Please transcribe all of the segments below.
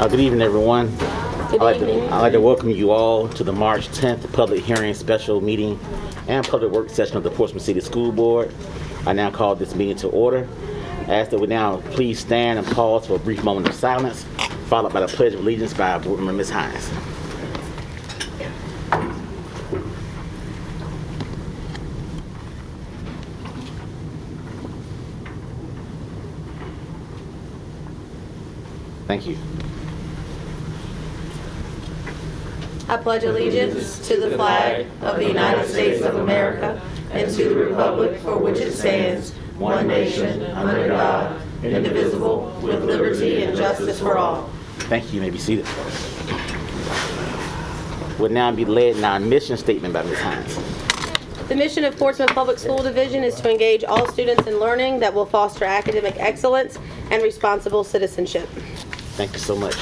Good evening, everyone. Good evening. I'd like to welcome you all to the March 10th public hearing special meeting and public work session of the Portsmouth City School Board. I now call this meeting to order. I ask that we now please stand and pause for a brief moment of silence, followed by the Pledge of Allegiance by our Board Member, Ms. Hines. Thank you. I pledge allegiance to the flag of the United States of America and to the republic for which it stands, one nation, under God, indivisible, with liberty and justice for all. Thank you. You may be seated. Will now be led in our mission statement by Ms. Hines. The mission of Portsmouth Public School Division is to engage all students in learning that will foster academic excellence and responsible citizenship. Thank you so much.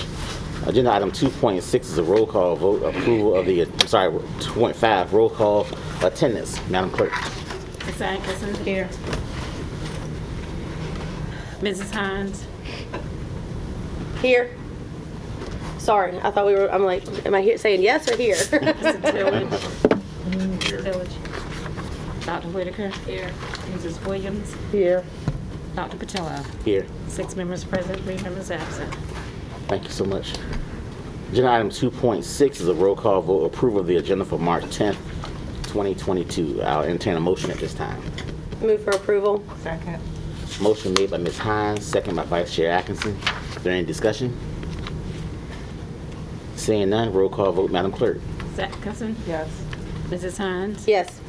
Agenda item 2.6 is a roll call vote approval of the, 2.5 roll call attendance. Madam Clerk. Ms. Atkinson. Here. Mrs. Hines. Here. Sorry, I thought we were, I'm like, am I here saying yes or here? Mr. Tillage. Dr. Whitaker. Here. Mrs. Williams. Here. Dr. Patillo. Here. 6 members present, 3 members absent. Thank you so much. Agenda item 2.6 is a roll call vote approval of the agenda for March 10th, 2022. I'll entertain a motion at this time. Move for approval. Second. Motion made by Ms. Hines, second by Vice Chair Atkinson. Is there any discussion? Seeing none, roll call vote, Madam Clerk. Ms. Atkinson. Yes. Mrs. Hines. Yes.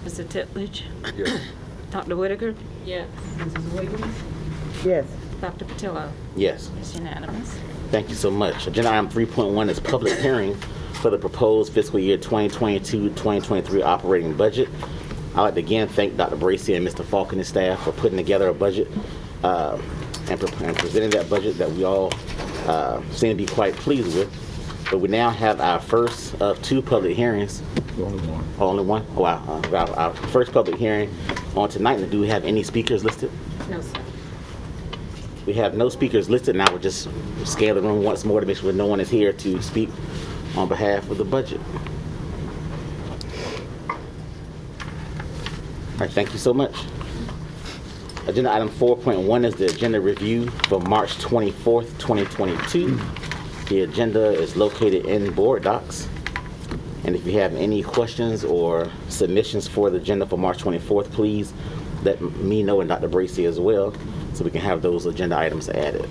Mr. Tillage. Yes. Dr. Whitaker. Yes. Mrs. Williams. Yes. Dr. Patillo. Yes. It's unanimous. Thank you so much. Agenda item 3.1 is public hearing for the proposed fiscal year 2022-2023 operating budget. I'd like to again thank Dr. Bracy and Mr. Falk and his staff for putting together a budget and presenting that budget that we all seem to be quite pleased with. But we now have our first of 2 public hearings. Only one. Only one? Oh, wow. Our first public hearing on tonight. And do we have any speakers listed? No, sir. We have no speakers listed. Now we'll just scan the room once more to make sure no one is here to speak on behalf of the budget. All right, thank you so much. Agenda item 4.1 is the agenda review for March 24th, 2022. The agenda is located in board docs. And if you have any questions or submissions for the agenda for March 24th, please let me know and Dr. Bracy as well, so we can have those agenda items added.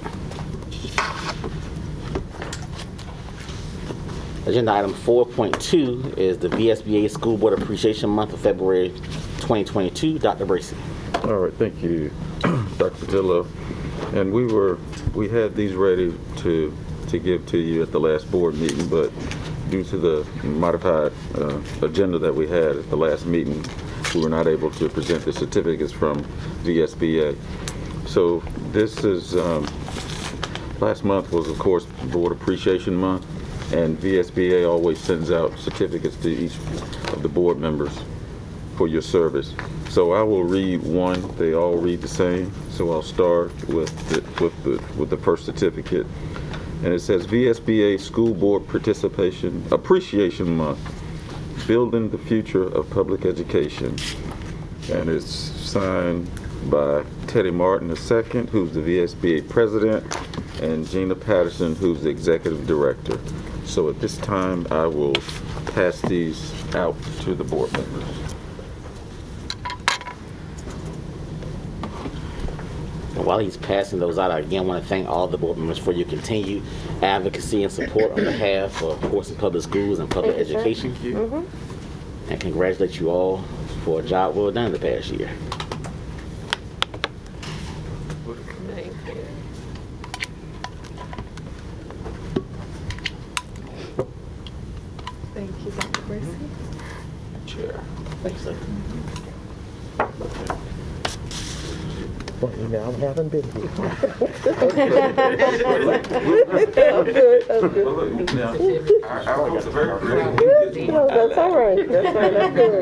Agenda item 4.2 is the VSBA School Board Appreciation Month of February 2022. Dr. Bracy. All right, thank you, Dr. Patillo. And we had these ready to give to you at the last board meeting, but due to the modified agenda that we had at the last meeting, we were not able to present the certificates from VSBA. So this is, last month was, of course, Board Appreciation Month, and VSBA always sends out certificates to each of the board members for your service. So I will read one. They all read the same. So I'll start with the first certificate. And it says VSBA School Board Appreciation Month, Building the Future of Public Education. And it's signed by Teddy Martin II, who's the VSBA President, and Gina Patterson, who's the Executive Director. So at this time, I will pass these out to the board members. While he's passing those out, I again want to thank all the board members for your continued advocacy and support on behalf of Portsmouth Public Schools and public education. Thank you. And congratulate you all for a job well done the past year. Thank you, Dr. Bracy. Chair. Thanks, sir. Well, you know, I haven't been here. I'm good. No, that's all right. That's all right. I'm good.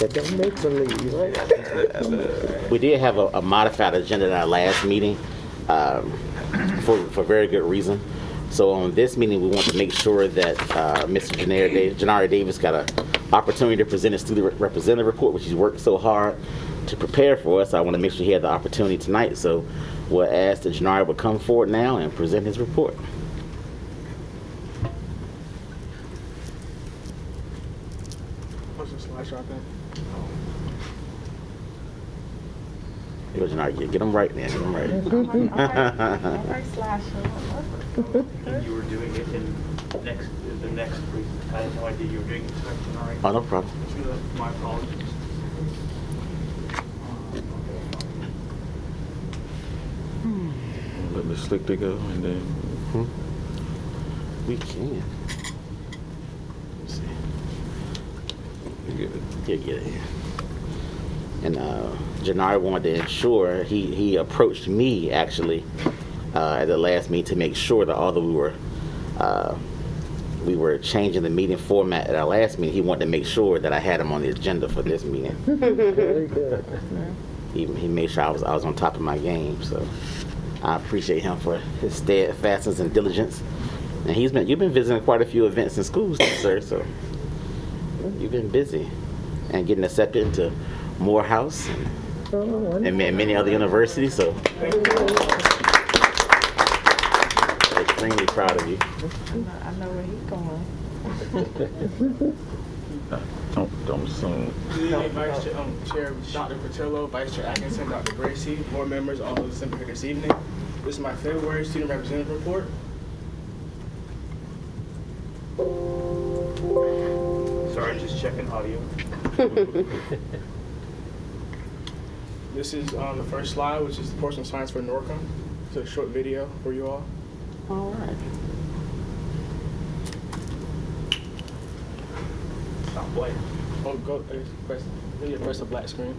That don't make believe, right? We did have a modified agenda at our last meeting for very good reason. So on this meeting, we want to make sure that Mr. Janari Davis got an opportunity to present his student representative report, which he's worked so hard to prepare for us. I want to make sure he had the opportunity tonight. So we'll ask that Janari will come forward now and present his report. What's the slideshow thing? Yo, Janari, get him right, man. Get him right. You were doing it in the next week. I had no idea you were doing it tonight. All right. Oh, no problem. My apologies. Let Ms. Slichter go, and then We can. Let's see. you get it. He'll get it. And Janari wanted to ensure, he approached me actually at the last meeting to make sure that although we were changing the meeting format at our last meeting, he wanted to make sure that I had him on the agenda for this meeting. Very good. He made sure I was on top of my game. So I appreciate him for his steadfastness and diligence. And you've been visiting quite a few events in schools, sir. So you've been busy and getting accepted into Morehouse and many other universities. So extremely proud of you. I know where he's going. Don't assume. Vice Chair Dr. Patillo, Vice Chair Atkinson, Dr. Gracie, board members, all those assembled here this evening. This is my February student representative report. Sorry, just checking audio. This is the first slide, which is the Portsmouth Science for Norcom. It's a short video for you all. All right. Stop playing. Oh, press the black screen.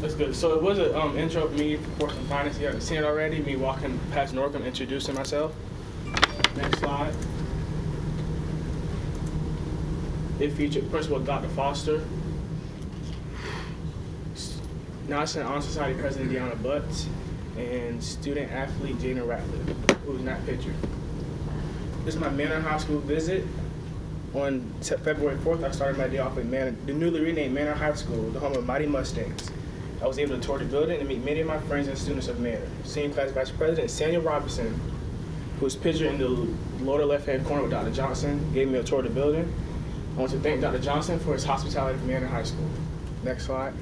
That's good. So it was an intro of me for Portsmouth Finance. You haven't seen it already. Me walking past Norcom, introducing myself. Next slide. It featured Principal Dr. Foster, National Honor Society President Deanna Butts, and student athlete Jana Ratliff, who's not pictured. This is my Manor High School visit. On February 4th, I started my day off at Manor, the newly renamed Manor High School, the home of Mighty Mustangs. I was able to tour the building and meet many of my friends and students of Manor. Senior Class Vice President Samuel Robinson, who's pictured in the lower left-hand corner with Dr. Johnson, gave me a tour of the building. I want to thank Dr. Johnson for his hospitality at Manor High School. Next slide.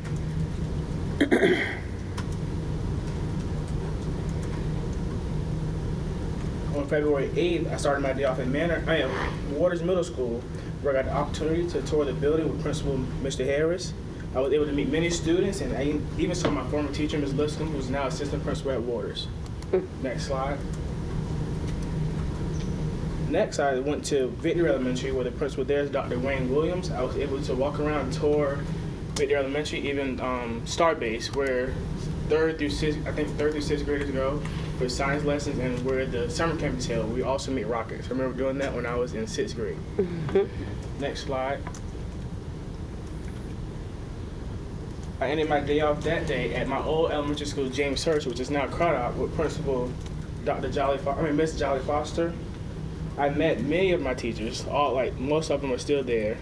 On February 8th, I started my day off at Waters Middle School, where I got the opportunity to tour the building with Principal Mr. Harris. I was able to meet many students, and I even saw my former teacher, Ms. Lipscomb, who's now assistant principal at Waters. Next slide. Next, I went to Victory Elementary, where the principal there is Dr. Wayne Williams. I was able to walk around and tour Victory Elementary, even Starbase, where third through sixth graders go for science lessons, and where the summer camp is held. We also meet rockets. I remember doing that when I was in 6th grade. Next slide. I ended my day off that day at my old elementary school, James Hurst, which is now Cradock, with Principal Miss Jolly Foster. I met many of my teachers. Most of them are still there.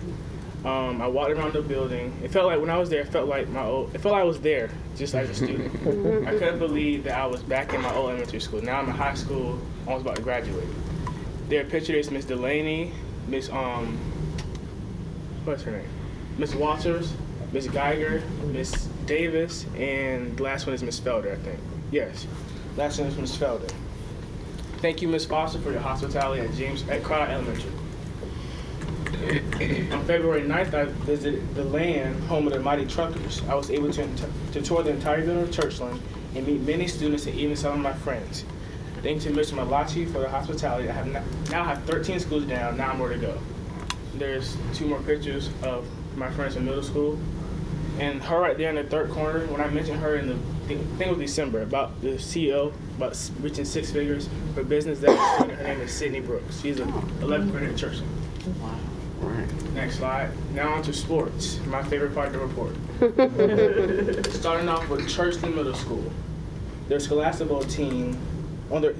I walked around the building. It felt like when I was there, it felt like I was there just as a student. I couldn't believe that I was back in my old elementary school. Now I'm in high school, almost about to graduate. There pictured is Miss Delaney, Miss what's her name? Miss Walters, Miss Geiger, Miss Davis, and the last one is Miss Felder, I think. Yes, last one is Miss Felder. Thank you, Miss Foster, for your hospitality at Cradock Elementary. On February 9th, I visited the land home of the Mighty Truckers. I was able to tour the entire building of Churchland and meet many students and even some of my friends. Thanks to Mr. Malachi for the hospitality. I now have 13 schools down, 9 more to go. There's 2 more pictures of my friends in middle school. And her right there in the third corner, when I mentioned her in the think it was December, about the CEO, about reaching 6 figures for business that is student. Her name is Sydney Brooks. She's an 11th grader at Churchland. Wow. Right. Next slide. Now on to sports, my favorite part of the report. Starting off with Churchland Middle School. Their Scholastic team,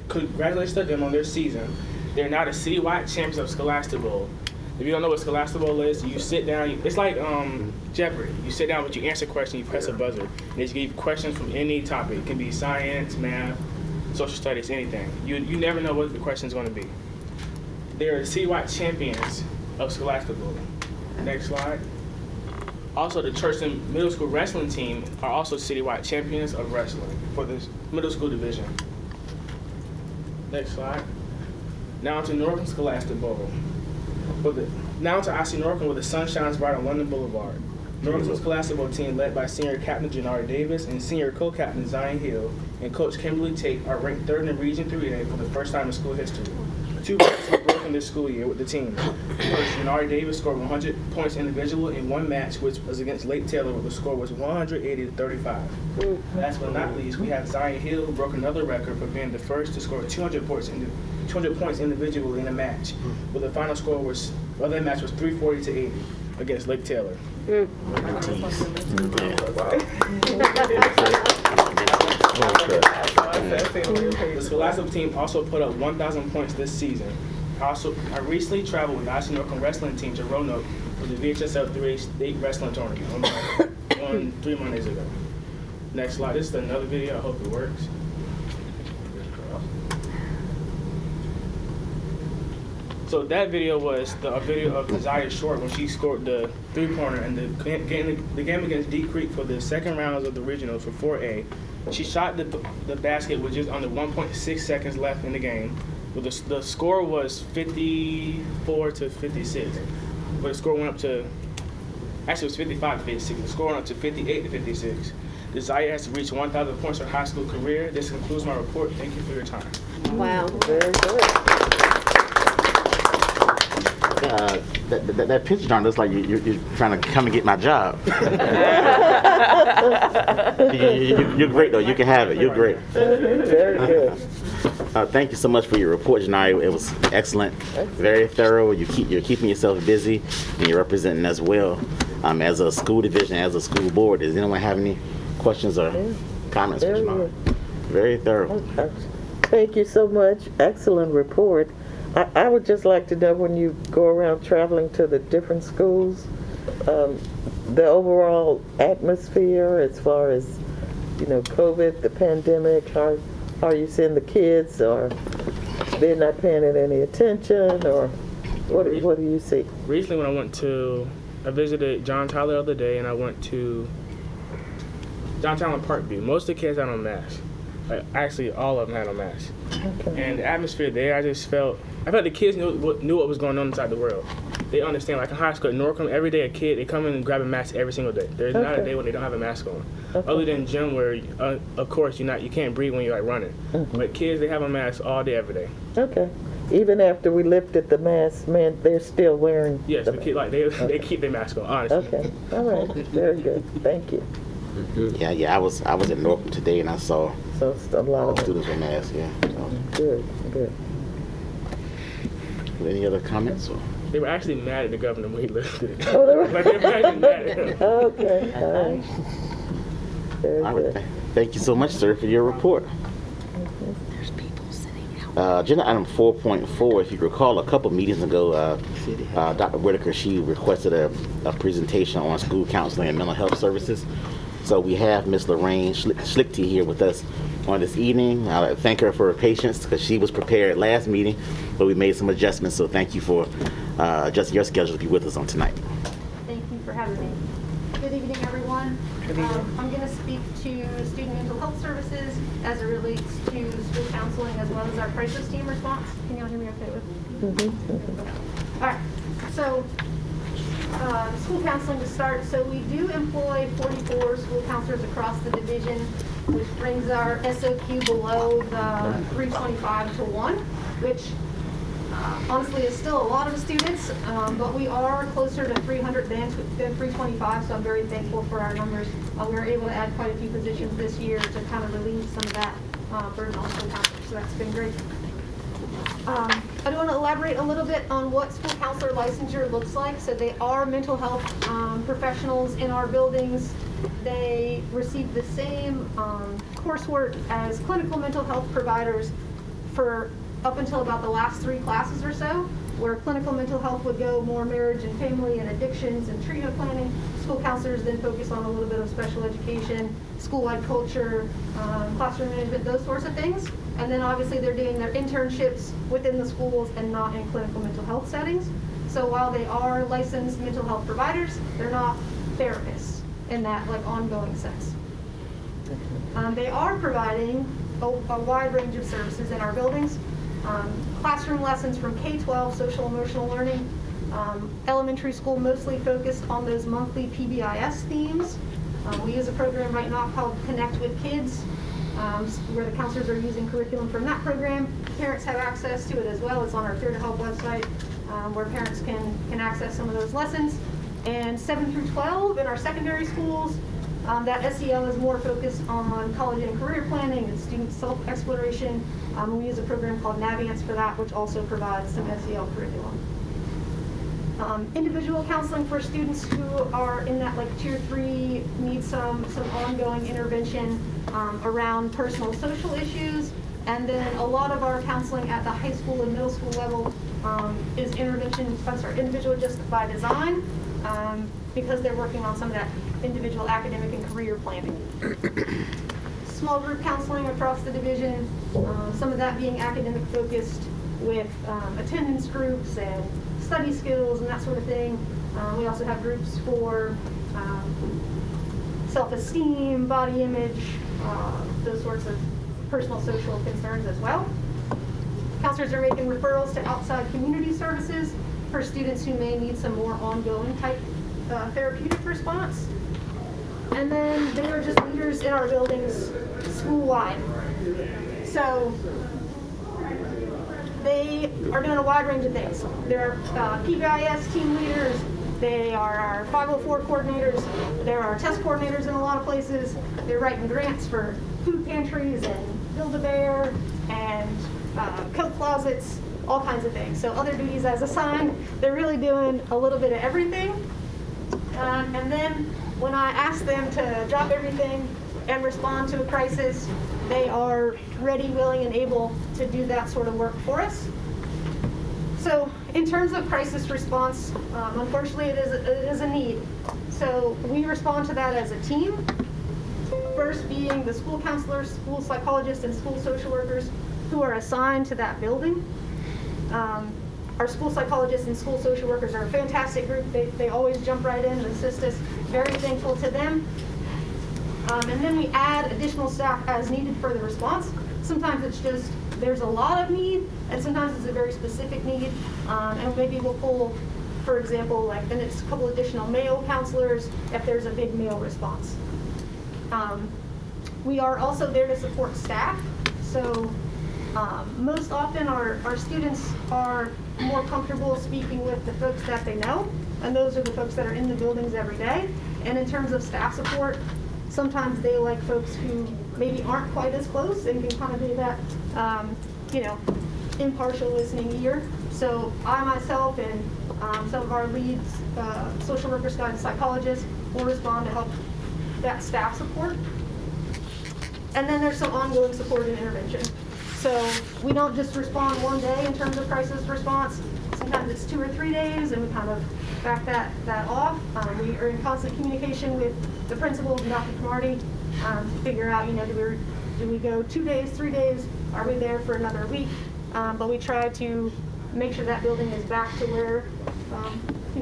congratulations to them on their season. They're now the citywide champions of Scholastic Bowl. If you don't know what Scholastic Bowl is, you sit down. It's like Jeopardy. You sit down, but you answer a question, you press a buzzer. And they just give you questions from any topic. It can be science, math, social studies, anything. You never know what the question's going to be. They're the citywide champions of Scholastic Bowl. Next slide. Also, the Churchland Middle School wrestling team are also citywide champions of wrestling for the middle school division. Next slide. Now to Norcom Scholastic Bowl. Now to IC Norcom, where the sun shines bright on London Boulevard. Norcom's Scholastic Bowl team, led by senior captain Janari Davis and senior co-captain Zion Hill and coach Kimberly Tate, are ranked 3rd in Region 3A for the first time in school history. 2 records were broken this school year with the team. First, Janari Davis scored 100 points individual in one match, which was against Lake Taylor, where the score was 180-35. Last but not least, we have Zion Hill, who broke another record for being the first to score 200 points individually in a match, where the final score of that match was 340-80 against Lake Taylor. The Scholastic team also put up 1,000 points this season. I recently traveled with the IC Norcom wrestling team to Roanoke for the VHSL 3A State Wrestling Tournament on 3 Mondays ago. Next slide. This is another video. I hope it works. So that video was a video of Desire Short when she scored the 3-pointer in the game against Deep Creek for the second rounds of the regionals for 4A. She shot the basket with just under 1.6 seconds left in the game. But the score was 54-56. But the score went up to, actually it was 55-56. The score went up to 58-56. Desire has to reach 1,000 points for her high school career. This concludes my report. Thank you for your time. Wow. Very good. That picture, John, looks like you're trying to come and get my job. You're great, though. You can have it. You're great. Very good. Thank you so much for your report, Janari. It was excellent, very thorough. You're keeping yourself busy, and you're representing us well as a school division, as a school board. Does anyone have any questions or comments for Janari? Very thorough. Thank you so much. Excellent report. I would just like to know, when you go around traveling to the different schools, the overall atmosphere as far as, COVID, the pandemic, how are you seeing the kids, or they're not paying it any attention, or what do you see? Recently when I visited John Tyler the other day, and I went to downtown Parkview. Most of the kids had on masks. Actually, all of them had on masks. Okay. And the atmosphere there, I felt the kids knew what was going on inside the world. They understand, like in high school at Norcom, every day they come in and grab a mask every single day. There's not a day when they don't have a mask on. Okay. Other than gym where, of course, you can't breathe when you're running. Mm-hmm. But kids, they have a mask all day, every day. Okay. Even after we lifted the mask, man, they're still wearing. Yes, the kid, they keep their mask on, honestly. Okay. All right. Very good. Thank you. Yeah. I was at Norcom today, and I saw So a lot of students with masks. Yeah. good. Any other comments? Or? They were actually mad at the governor when he lifted it. Oh, they were? Like, they were actually mad at him. Okay. All right. Very All good. right. Thank you so much, sir, for your report. Agenda item 4.4, if you recall, a couple meetings ago, Dr. Whitaker, she requested a presentation on school counseling and mental health services. So we have Ms. Lorraine Schlichty here with us on this evening. I thank her for her patience, because she was prepared last meeting, but we made some adjustments. So thank you for adjusting your schedule to be with us on tonight. Thank you for having me. Good evening, everyone. I'm going to speak to student mental health services as it relates to school counseling as well as our crisis team response. Can y'all hear me okay with? All right. So school counseling to start. So we do employ 44 school counselors across the division, which brings our SOQ below the 325 to 1, which honestly is still a lot of students, but we are closer to 300 than 325, so I'm very thankful for our numbers we were able to add quite a few positions this year to kind of relieve some of that burden on school counselors, so that's been great. I do want to elaborate a little bit on what school counselor licensure looks like. So they are mental health professionals in our buildings. They receive the same coursework as clinical mental health providers for up until about the last 3 classes or so, where clinical mental health would go more marriage and family and addictions and treatment planning. School counselors then focus on a little bit of special education, school-wide culture, classroom management, those sorts of things. And then obviously they're doing their internships within the schools and not in clinical mental health settings. So while they are licensed mental health providers, they're not therapists in that like ongoing sense. They are providing a wide range of services in our buildings. Classroom lessons from K-12, social emotional learning, elementary school mostly focused on those monthly PBIS themes. We use a program right now called Connect with Kids, where the counselors are using curriculum from that program. Parents have access to it as well. It's on our Care to Help website, where parents can access some of those lessons. And 7 through 12 in our secondary schools, that SEL is more focused on college and career planning and student self-exploration. We use a program called Navient for that, which also provides some SEL curriculum. Individual counseling for students who are in that like tier 3, need some ongoing intervention around personal social issues. And then a lot of our counseling at the high school and middle school level is individual just by design, because they're working on some of that individual academic and career planning. Small group counseling across the division, some of that being academic focused with attendance groups and study skills and that sort of thing. We also have groups for self-esteem, body image, those sorts of personal social concerns as well. Counselors are making referrals to outside community services for students who may need some more ongoing type therapeutic response. And then they are just leaders in our buildings school-wide. So they are doing a wide range of things. They're PBIS team leaders, they are our 504 coordinators, they're our test coordinators in a lot of places, they're writing grants for food pantries and Build-A-Bear and coat closets, all kinds of things. So other duties as assigned, they're really doing a little bit of everything. And then when I ask them to drop everything and respond to a crisis, they are ready, willing, and able to do that sort of work for us. So in terms of crisis response, unfortunately it is a need. So we respond to that as a team. First being the school counselors, school psychologists, and school social workers who are assigned to that building. Our school psychologists and school social workers are a fantastic group. They always jump right in and assist us. Very thankful to them. And then we add additional staff as needed for the response. Sometimes it's just there's a lot of need, and sometimes it's a very specific need. And maybe we'll pull, for example, like then it's a couple additional male counselors if there's a big male response. We are also there to support staff. So most often our students are more comfortable speaking with the folks that they know, and those are the folks that are in the buildings every day. And in terms of staff support, sometimes they like folks who maybe aren't quite as close and can kind of be that, impartial listening ear. So I myself and some of our leads, social workers, guidance psychologists, will respond to help that staff support. And then there's some ongoing support and intervention. So we don't just respond one day in terms of crisis response. Sometimes it's 2 or 3 days, and we kind of back that off. We are in constant communication with the principals and Dr. Camardi to figure out, do we go 2 days, 3 days? Are we there for another week? But we try to make sure that building is back to where,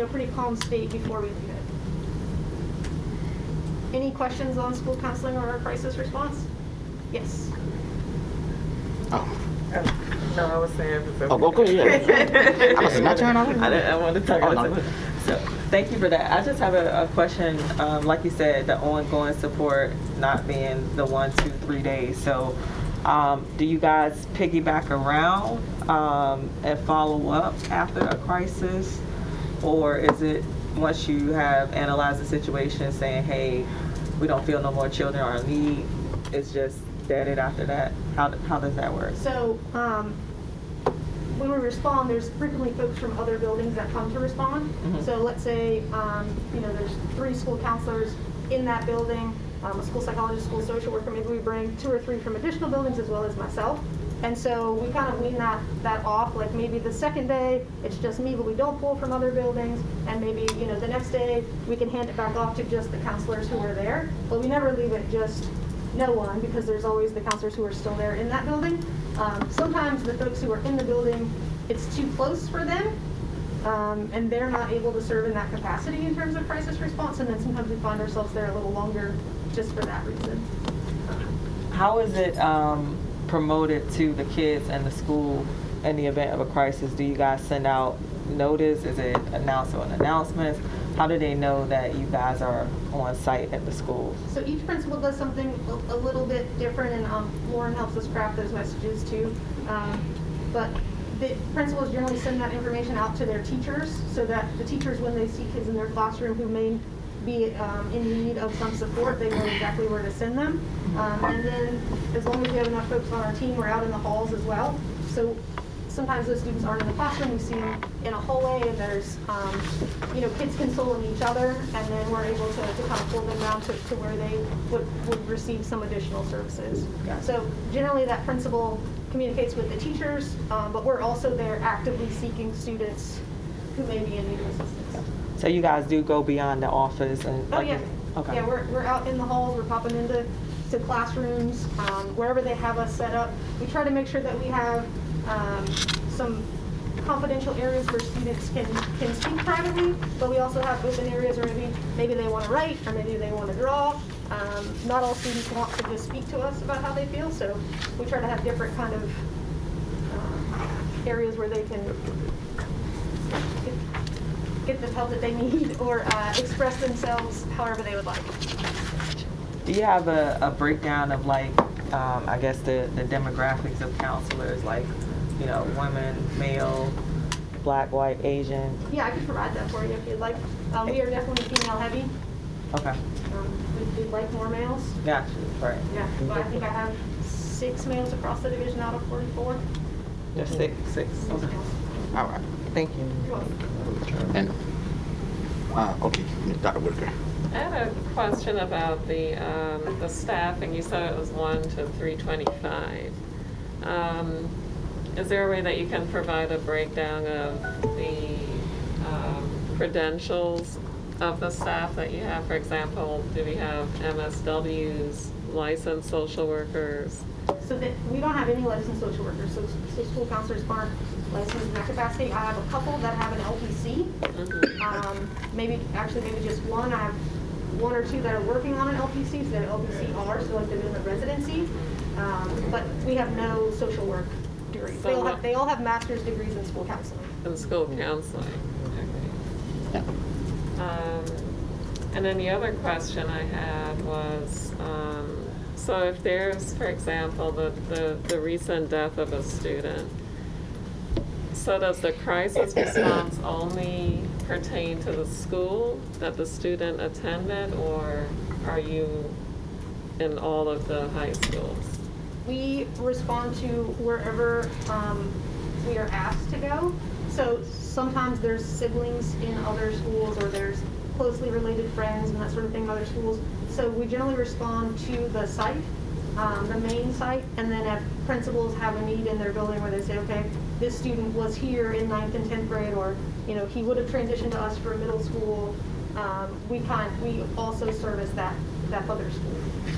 pretty calm state before we leave it. Any questions on school counseling or our crisis response? Yes. No, I was saying. Okay, yeah. I was not turn on. I want to talk about it. So, thank you for that. I just have a question. Like you said, the ongoing support not being the 1, 2, 3 days. So, do you guys piggyback around and follow up after a crisis, or is it once you have analyzed the situation, saying, "Hey, we don't feel no more children are in need, it's just deaded after that? How does that work? So, when we respond, there's frequently folks from other buildings that come to respond. So let's say, there's 3 school counselors in that building, a school psychologist, school social worker, maybe we bring 2 or 3 from additional buildings as well as myself. And so we kind of wean that off, like maybe the second day, it's just me, but we don't pull from other buildings. And maybe, the next day, we can hand it back off to just the counselors who are there. But we never leave it just no one, because there's always the counselors who are still there in that building. Sometimes the folks who are in the building, it's too close for them, and they're not able to serve in that capacity in terms of crisis response, and then sometimes we find ourselves there a little longer just for that reason. How is it promoted to the kids and the school in the event of a crisis? Do you guys send out notice? Is it announced on announcements? How do they know that you guys are on site at the school? So each principal does something a little bit different, and Lauren helps us craft those messages too. But the principals generally send that information out to their teachers, so that the teachers, when they see kids in their classroom who may be in need of some support, they know exactly where to send them. And then as long as we have enough folks on our team, we're out in the halls as well. So sometimes those students aren't in the classroom, we see them in a hallway, and there's, kids consoling each other, and then we're able to kind of pull them down to where they would receive some additional services. So generally that principal communicates with the teachers, but we're also there actively seeking students who may be in need of assistance. So you guys do go beyond the office and? Oh, yeah. Okay. Yeah, we're out in the halls, we're popping into classrooms, wherever they have us set up. We try to make sure that we have some confidential areas where students can speak privately, but we also have open areas where maybe they want to write, or maybe they want to draw. Not all students want to just speak to us about how they feel, so we try to have different kind of areas where they can get the help that they need, or express themselves however they would like. Do you have a breakdown of I guess the demographics of counselors, like, women, male, black, white, Asian? Yeah, I can provide that for you if you'd like. We are definitely female heavy. Okay. We'd like more males. Gotcha, right. Yeah, but I think I have 6 males across the division out of 44. Just six. Okay. All right, thank you. You're welcome. And, okay, Dr. Whitaker. I had a question about the staffing. You said it was 1 to 325. Is there a way that you can provide a breakdown of the credentials of the staff that you have? For example, do we have MSWs, licensed social workers? So that we don't have any licensed social workers, so school counselors aren't licensed in that capacity. I have a couple that have an LPC. Maybe just one. I have 1 or 2 that are working on an LPC, so they're LPCR, so like they're doing a residency. But we have no social work degrees. So They all have master's degrees in school counseling. In school counseling. Okay. And then the other question I had was, so if there's, for example, the recent death of a student, so does the crisis response only pertain to the school that the student attended, or are you in all of the high schools? We respond to wherever we are asked to go. So sometimes there's siblings in other schools, or there's closely related friends and that sort of thing in other schools. So we generally respond to the site, the main site, and then if principals have a need in their building where they say, okay, this student was here in 9th and 10th grade, or he would have transitioned to us for middle school, we also service that other school.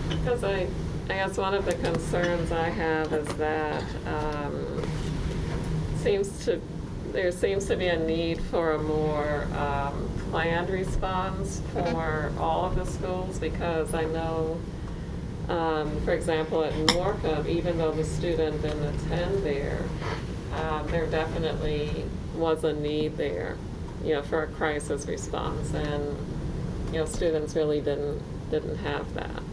Because I guess one of the concerns I have is that there seems to be a need for a more planned response for all of the schools, because I know, for example, at Norfolk, even though the student didn't attend there definitely was a need there, for a crisis response, and students really didn't have that.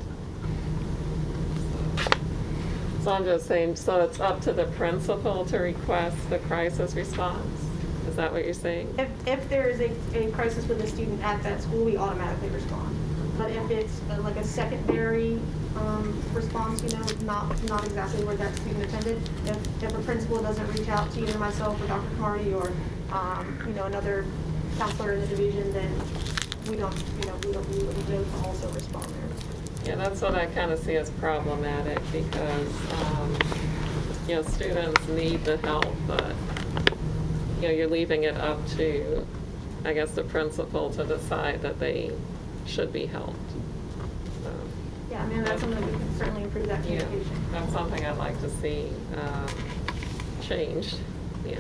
So I'm just saying, so it's up to the principal to request the crisis response? Is that what you're saying? If there is a crisis with a student at that school, we automatically respond. But if it's like a secondary response, not exactly where that student attended, if a principal doesn't reach out to either myself or Dr. Camardi or, another counselor in the division, then we wouldn't know to also respond there. Yeah, that's what I kind of see as problematic because, students need the help, but, you're leaving it up to, I guess, the principal to decide that they should be helped. So, Yeah, that's something we can certainly improve that yeah, communication. that's something I'd like to see changed. Yeah.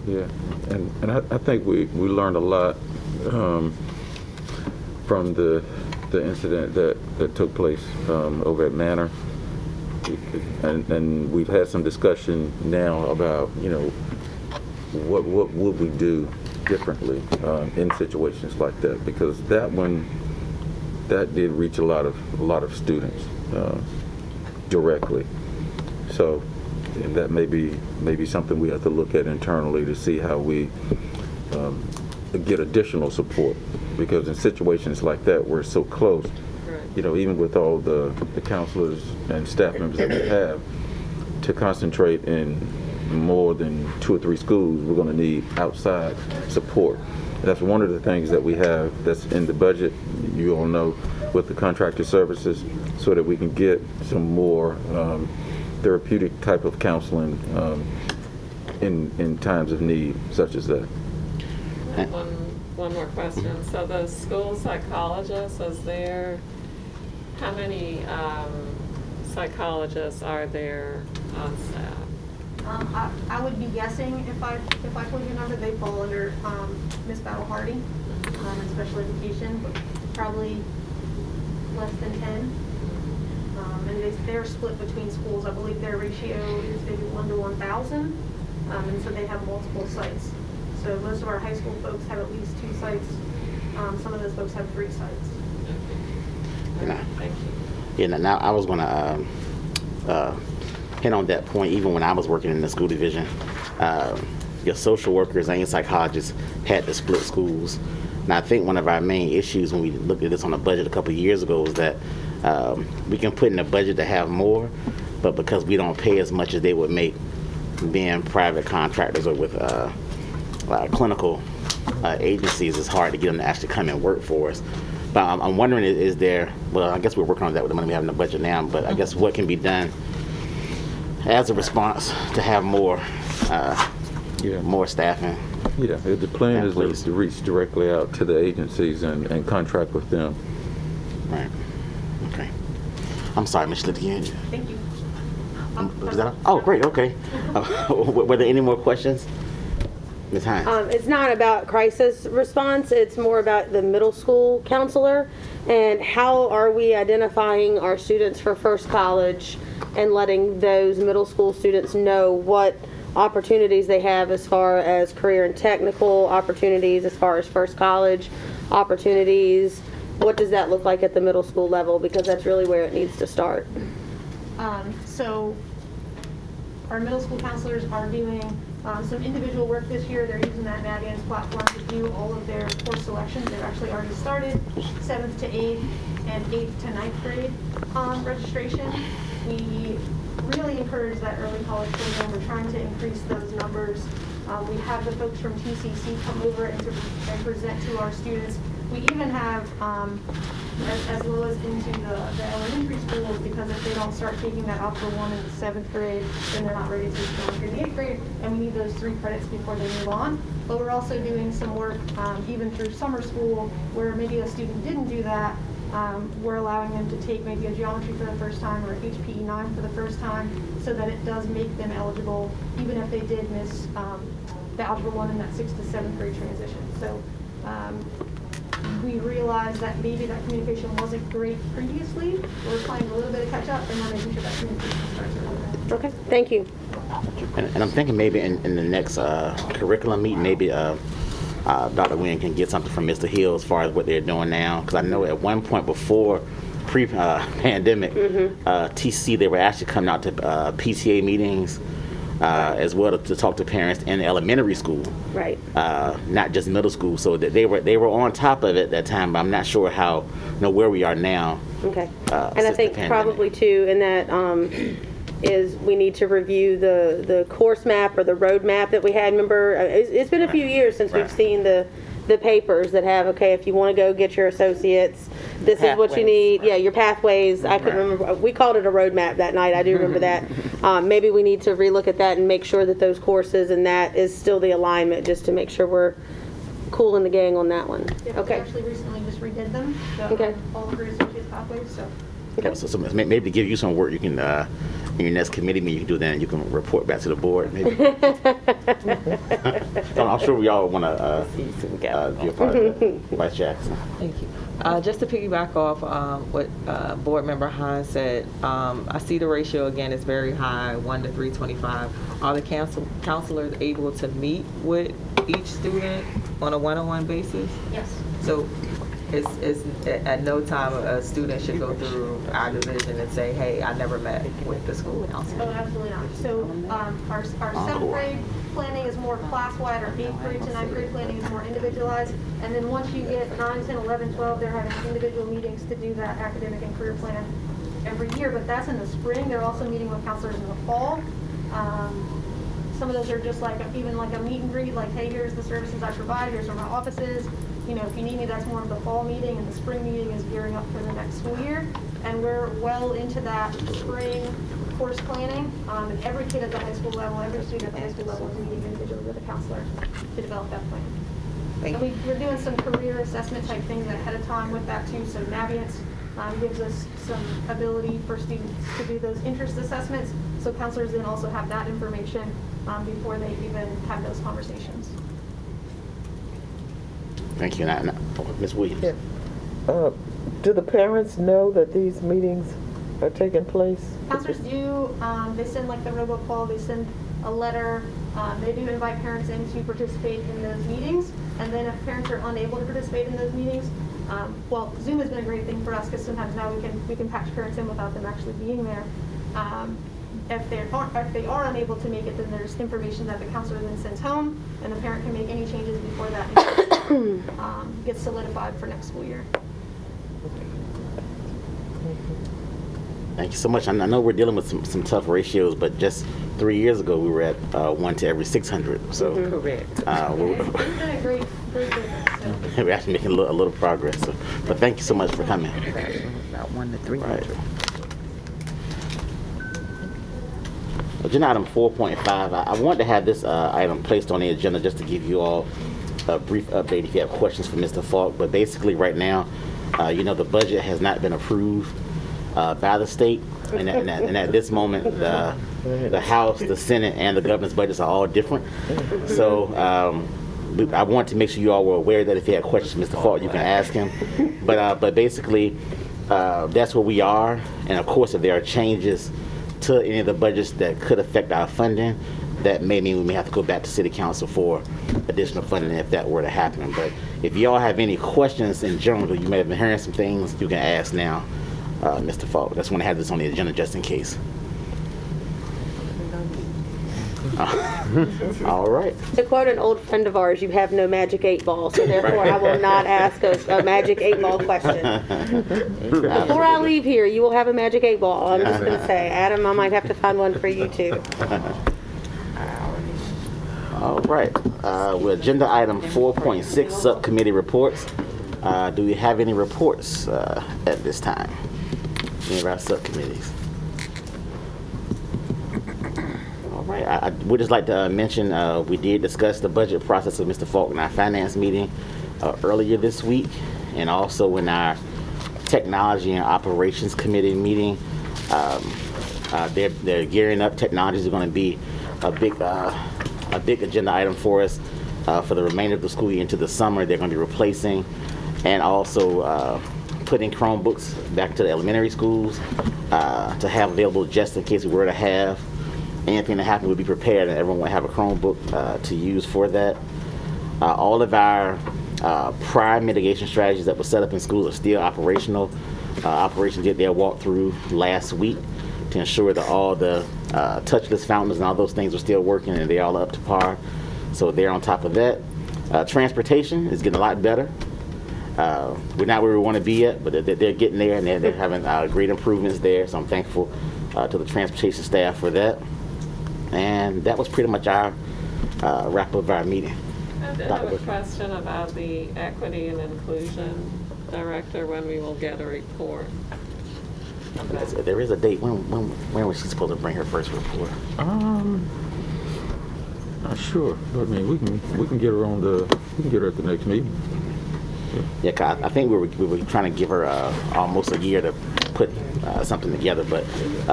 Yeah, and I think we learned a lot from the incident that took place over at Manor, and we've had some discussion now about what would we do differently in situations like that, because that did reach a lot of students directly. So that may be something we have to look at internally to see how we get additional support, because in situations like that we're so close, even with all the counselors and staff members that we have, to concentrate in more than 2 or 3 schools, we're going to need outside support. That's one of the things that we have that's in the budget, you all know, with the contracted services, so that we can get some more therapeutic type of counseling in times of need such as that. One more question. So the school psychologist how many psychologists are there on staff? I would be guessing if I told you a number, they fall under Miss Battle Hardy in special education, probably less than 10. And they're split between schools. I believe their ratio is maybe 1 to 1,000, and so they have multiple sites. So most of our high school folks have at least 2 sites. Some of those folks have 3 sites. Thank you. Yeah, now I was going to hit on that point. Even when I was working in the school division, your social workers and your psychologists had to split schools. And I think one of our main issues when we looked at this on the budget a couple of years ago was that we can put in the budget to have more, but because we don't pay as much as they would make being private contractors or with clinical agencies, it's hard to get them to actually come and work for us. But I'm wondering, is there, well, I guess we're working on that with the money we have in the budget now, but I guess what can be done as a response to have more staffing? Yeah, the plan is to reach directly out to the agencies and contract with them. Right. Okay. I'm sorry, Ms. Schlitt. Thank you. Was that? Oh, great. Okay. Were there any more questions? Ms. Hines? It's not about crisis response. It's more about the middle school counselor and how are we identifying our students for first college and letting those middle school students know what opportunities they have as far as career and technical opportunities, as far as first college opportunities. What does that look like at the middle school level? Because that's really where it needs to start. So our middle school counselors are doing some individual work this year. They're using that NADANS platform to do all of their course selections. They've actually already started 7th to 8th and 8th to 9th grade registration. We really encourage that early college program. We're trying to increase those numbers. We have the folks from TCC come over and present to our students. We even have as low as into the elementary schools, because if they don't start taking that Algebra 1 in the 7th grade, then they're not ready to go into the 8th grade, and we need those 3 credits before they move on. But we're also doing some work even through summer school where maybe a student didn't do that. We're allowing them to take maybe a geometry for the first time or a HPE 9 for the first time, so that it does make them eligible, even if they did miss the Algebra 1 in that 6th to 7th grade transition. So we realized that maybe that communication wasn't great previously. We're playing a little bit of catch up, and we're making sure that communication starts earlier. Okay, thank you. And I'm thinking maybe in the next curriculum meeting, maybe Dr. Wynn can get something from Mr. Hill as far as what they're doing now. Because I know at one point before pre-pandemic, TC, they were actually coming out to PTA meetings as well to talk to parents in elementary school, Right. not just middle school. So that they were on top of it at that time, but I'm not sure how, where we are now. Okay. And I since the think pandemic. probably too, in that is we need to review the course map or the road map that we had. Remember, it's been a few years since Right. we've seen the papers that have, okay, if you want to go get your associates, this is what you Pathways. need. Yeah, your pathways. I couldn't remember. We called it a road map that night. I do remember that. Maybe we need to relook at that and make sure that those courses and that is still the alignment, just to make sure we're cool in the gang on that one. Yeah, we Okay. actually recently just redid them, so Okay. all of our associates pathways, so. So maybe to give you some work, you can in your next committee meeting, you can do that, and you can report back to the board. Maybe. So I'm sure we all want to be a part of that. Vice Jackson. Thank you. Just to piggyback off what Board Member Hines said, I see the ratio again is very high, 1 to 325. Are the counselors able to meet with each student on a one-on-one basis? Yes. So it's at no time a student should go through our division and say, hey, I never met with the school counselor. Oh, absolutely not. So our seventh grade planning is more class-wide, our 8th grade to 9th grade planning is more individualized. And then once you get 9, 10, 11, 12, they're having individual meetings to do that academic and career plan every year, but that's in the spring. They're also meeting with counselors in the fall. Some of those are just like, even like a meet and greet, like, hey, here's the services I provide, here's where my office is. If you need me, that's more of the fall meeting, and the spring meeting is gearing up for the next school year. And we're well into that spring course planning. And every kid at the high school level, every student at the high school level is meeting individually with a counselor to develop that plan. Thank And we're doing some career assessment type things ahead of time with that too. So Naviance gives us some ability for students to do those interest assessments. So counselors then also have that information before they even have those conversations. Thank you. Ms. Williams. Yeah. Do the parents know that these meetings are taking place? Counselors do, they send like the robocall, they send a letter, they do invite parents in to participate in those meetings. And then if parents are unable to participate in those meetings, well, Zoom has been a great thing for us because sometimes now we can patch parents in without them actually being there. If they are unable to make it, then there's information that the counselor then sends home, and the parent can make any changes before that gets solidified for next school year. Thank you so much. I know we're dealing with some tough ratios, but just 3 years ago we were at 1 to every 600. So Correct. It's been a great business. So. we're actually making a little progress. So, but thank you so much for coming. About 1 to 3. Right. Agenda item 4.5. I want to have this item placed on the agenda just to give you all a brief update if you have questions for Mr. Falk. But basically right now, the budget has not been approved by the state. And at this moment, the House, the Senate, and the governor's budgets are all different. So I want to make sure you all were aware that if you had questions for Mr. Falk, you can ask him. But basically, that's where we are. And of course, if there are changes to any of the budgets that could affect our funding, that may mean we may have to go back to City Council for additional funding if that were to happen. But if you all have any questions in general, you may have been hearing some things, you can ask now, Mr. Falk. That's when I have this on the agenda just in case. All right. To quote an old friend of ours, you have no magic 8-ball, so therefore I will not ask a magic 8-ball question. Before I leave here, you will have a magic 8-ball. I'm just going to say, Adam, I might have to find one for you too. All right. With agenda item 4.6, subcommittee reports. Do we have any reports at this time? Any of our subcommittees? All right. I would just like to mention we did discuss the budget process with Mr. Falk in our finance meeting earlier this week, and also in our technology and operations committee meeting. They're gearing up. Technology is going to be a big agenda item for us for the remainder of the school year into the summer. They're going to be replacing and also putting Chromebooks back to the elementary schools to have available just in case we were to have anything that happened. We'll be prepared and everyone will have a Chromebook to use for that. All of our prior mitigation strategies that were set up in schools are still operational. Operations did their walkthrough last week. to ensure that all the touchless fountains and all those things are still working and they're all up to par. So they're on top of that. Transportation is getting a lot better. We're not where we want to be yet, but they're getting there, and they're having great improvements there. So I'm thankful to the transportation staff for that. And that was pretty much our wrap up of our meeting. I did have a question about the Equity and Inclusion Director, when we will get a report. There is a date. When was she supposed to bring her first report? Not sure, but I mean, we can get her at the next meeting. Yeah, 'cause I think we were trying to give her almost a year to put something together, but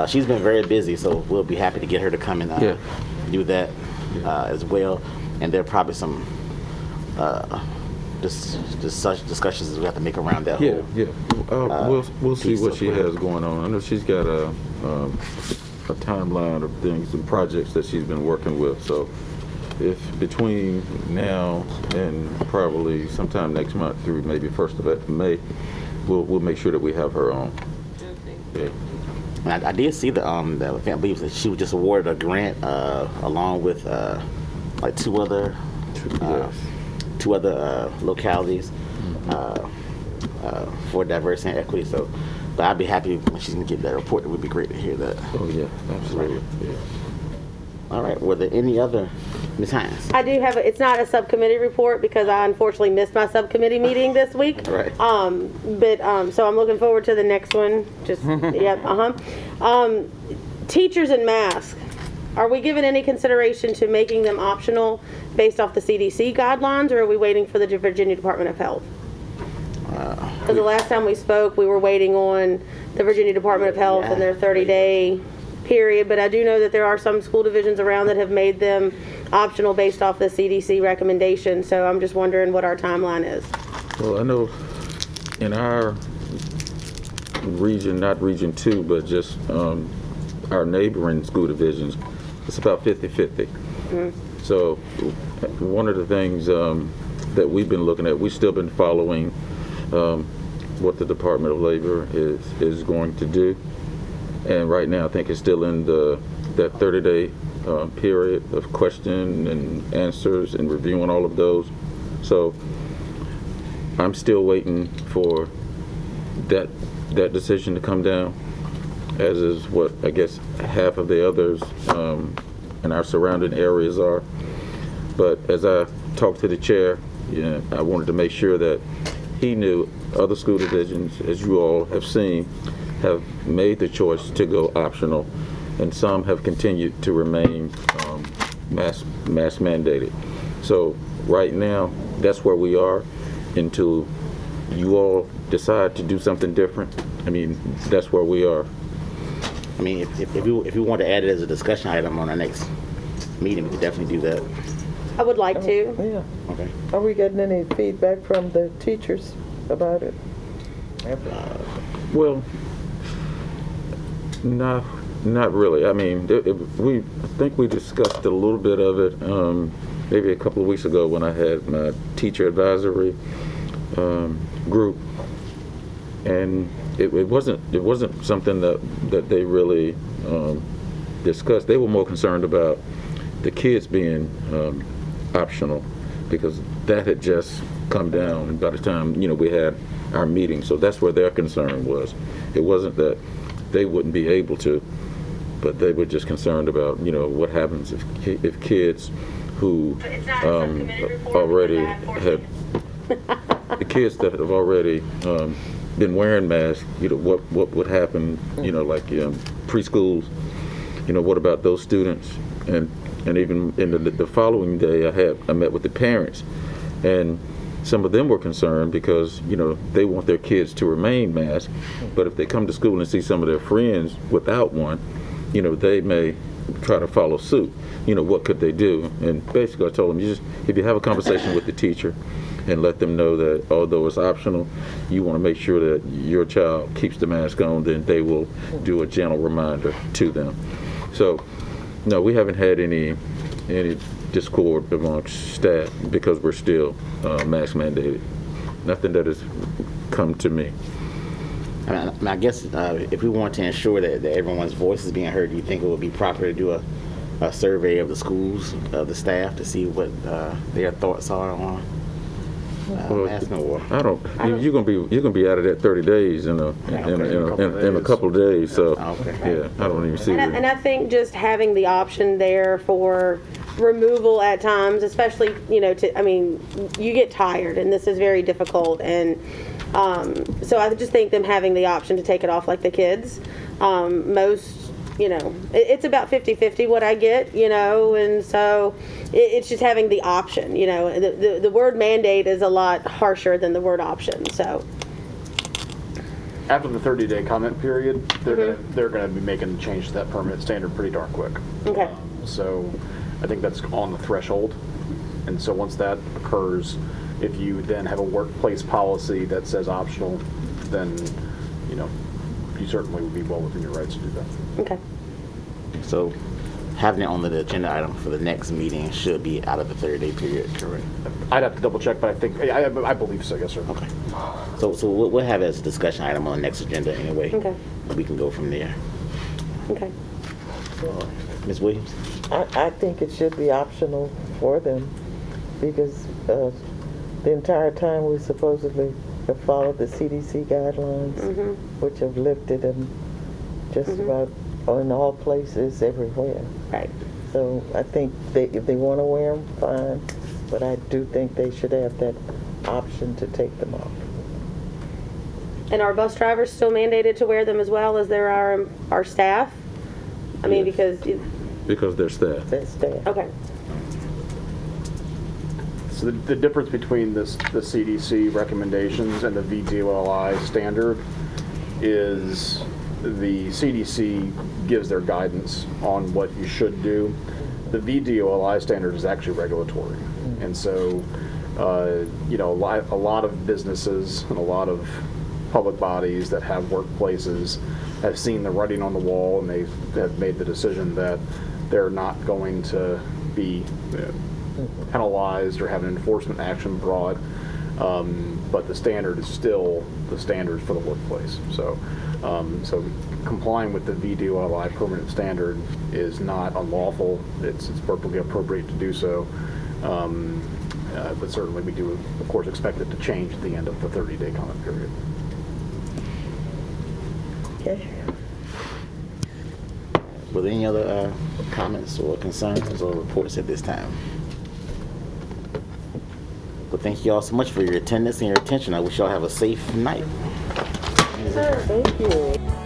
she's been very busy, so we'll be happy to get her to come and do that as well. And there are probably some just such discussions we have to make around that. We'll see what she has going on. I know she's got a timeline of things and projects that she's been working with. So if between now and probably sometime next month through maybe 1st of May, we'll make sure that we have her on. Okay. Yeah. And I did see I believe that she was just awarded a grant along with like two other localities for diversity and equity. So, but I'd be happy when she's gonna get that report. It would be great to hear that. Oh yeah, absolutely. Yeah. All right. Were there any other, Ms. Hines? I do have, it's not a subcommittee report because I unfortunately missed my subcommittee meeting this week. Right. So I'm looking forward to the next one. Just, teachers and masks. Are we given any consideration to making them optional based off the CDC guidelines, or are we waiting for the Virginia Department of Health? Because the last time we spoke, we were waiting on the Virginia Department of Health and their 30-day period, but I do know that there are some school divisions around that have made them optional based off the CDC recommendation, so I'm just wondering what our timeline is. Well, I know in our region, not Region 2, but just our neighboring school divisions, it's about 50-50. Mm-hmm. So one of the things that we've been looking at, we've still been following what the Department of Labor is going to do. And right now, I think it's still in that 30-day period of question and answers and reviewing all of those. So I'm still waiting for that decision to come down, as is what I guess half of the others in our surrounding areas are. But as I talked to the chair, I wanted to make sure that he knew other school divisions, as you all have seen, have made the choice to go optional, and some have continued to remain mask mandated. So right now, that's where we are until you all decide to do something different. I mean, that's where we are. I mean, if we want to add it as a discussion item on our next meeting, we could definitely do that. I would like to. Yeah. Okay. Are we getting any feedback from the teachers about it? Well, not really. I mean, I think we discussed a little bit of it maybe a couple of weeks ago when I had my teacher advisory group, and it wasn't something that they really discussed. They were more concerned about the kids being optional, because that had just come down by the time we had our meeting. So that's where their concern was. It wasn't that they wouldn't be able to, but they were just concerned about what happens if kids who already had the kids that have already been wearing masks, what would happen, like preschools, what about those students? And even in the following day, I met with the parents, and some of them were concerned because they want their kids to remain masked, but if they come to school and see some of their friends without one, they may try to follow suit. What could they do? And basically, I told them, if you have a conversation with the teacher and let them know that although it's optional, you want to make sure that your child keeps the mask on, then they will do a gentle reminder to them. So, no, we haven't had any discord amongst staff because we're still mask mandated. Nothing that has come to me. I guess if we want to ensure that everyone's voice is being heard, do you think it would be proper to do a survey of the schools, of the staff, to see what their thoughts are on asking or? I don't. You're gonna be out of that 30 days in a couple of days. So yeah, I don't even see it. And I think just having the option there for removal at times, especially, you get tired, and this is very difficult, and so I just think them having the option to take it off like the kids. Most, it's about 50-50 what I get, and so it's just having the option, the word mandate is a lot harsher than the word option, so. After the 30-day comment period, they're gonna be making the change to that permanent standard pretty darn quick. Okay. So I think that's on the threshold. And so once that occurs, if you then have a workplace policy that says optional, then, you certainly would be well within your rights to do that. Okay. So having it on the agenda item for the next meeting should be out of the 30-day period, correct? I'd have to double check, but I think, I believe so, yes, sir. Okay. So we'll have it as a discussion item on the next agenda anyway. Okay. We can go from there. Okay. Ms. Williams? I think it should be optional for them because the entire time we supposedly have followed the CDC guidelines, which have lifted them just about in all places, everywhere. Right. So I think if they want to wear them, fine, but I do think they should have that option to take them off. And are bus drivers still mandated to wear them as well as there are our staff? I mean, Yes. Because they're staff. That's staff. Okay. So the difference between the CDC recommendations and the VDOLI standard is the CDC gives their guidance on what you should do. The VDOLI standard is actually regulatory. And so, a lot of businesses and a lot of public bodies that have workplaces have seen the writing on the wall, and they have made the decision that they're not going to be penalized or have an enforcement action brought, but the standard is still the standard for the workplace. So complying with the VDOLI permanent standard is not unlawful. It's perfectly appropriate to do so. But certainly we do, of course, expect it to change at the end of the 30-day comment period. Okay. Were there any other comments or concerns or reports at this time? Well, thank you all so much for your attendance and your attention. I wish y'all have a safe night. Thank you.